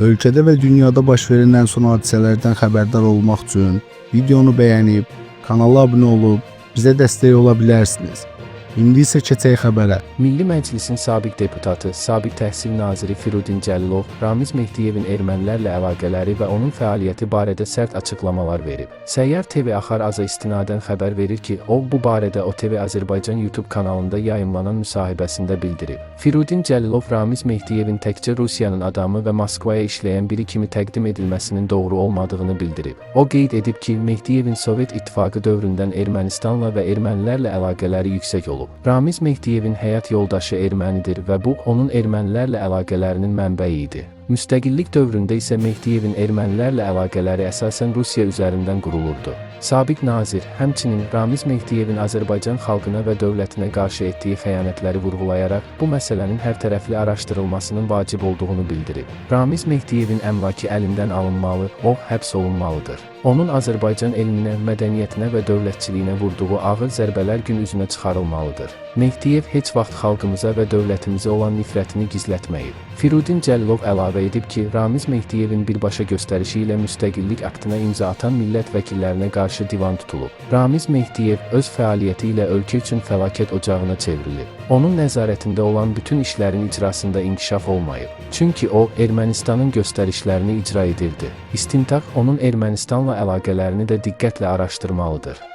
Ölkədə və dünyada baş verən ən son hadisələrdən xəbərdar olmaq üçün videonu bəyənib, kanala abunə olub, bizə dəstək ola bilərsiniz. İndi isə keçək xəbərə. Milli Məclisin sabiq deputatı, sabiq təhsil naziri Firudin Cəlilov, Ramiz Mehdiyevin ermənilərlə əlaqələri və onun fəaliyyəti barədə sərt açıqlamalar verib. Səyyar TV Axar Aza istinadən xəbər verir ki, o bu barədə OTV Azərbaycan YouTube kanalında yayımlanan müsahibəsində bildirib. Firudin Cəlilov Ramiz Mehdiyevin təkcə Rusiyanın adamı və Moskvaya işləyən biri kimi təqdim edilməsinin doğru olmadığını bildirib. O qeyd edib ki, Mehdiyevin Sovet İttifaqı dövründən Ermənistanla və ermənilərlə əlaqələri yüksək olub. Ramiz Mehdiyevin həyat yoldaşı ermənidir və bu, onun ermənilərlə əlaqələrinin mənbəyi idi. Müstəqillik dövründə isə Mehdiyevin ermənilərlə əlaqələri əsasən Rusiya üzərindən qurulurdu. Sabiq nazir, həmçinin Ramiz Mehdiyevin Azərbaycan xalqına və dövlətinə qarşı etdiyi xəyanətləri vurğulayaraq, bu məsələnin hərtərəfli araşdırılmasının vacib olduğunu bildirib. Ramiz Mehdiyevin əmlakı əlindən alınmalı, o, həbs olunmalıdır. Onun Azərbaycan elminə, mədəniyyətinə və dövlətçiliyinə vurduğu ağır zərbələr gün üzünə çıxarılmalıdır. Mehdiyev heç vaxt xalqımıza və dövlətimizə olan nifrətini gizlətməyib. Firudin Cəlilov əlavə edib ki, Ramiz Mehdiyevin birbaşa göstərişi ilə müstəqillik aktına imza atan millət vəkillərinə qarşı divan tutulub. Ramiz Mehdiyev öz fəaliyyəti ilə ölkə üçün fəlakət ocağına çevrilib. Onun nəzarətində olan bütün işlərin icrasında inkişaf olmayıb. Çünki o, Ermənistanın göstərişlərini icra edirdi. İstintaq onun Ermənistanla əlaqələrini də diqqətlə araşdırmalıdır.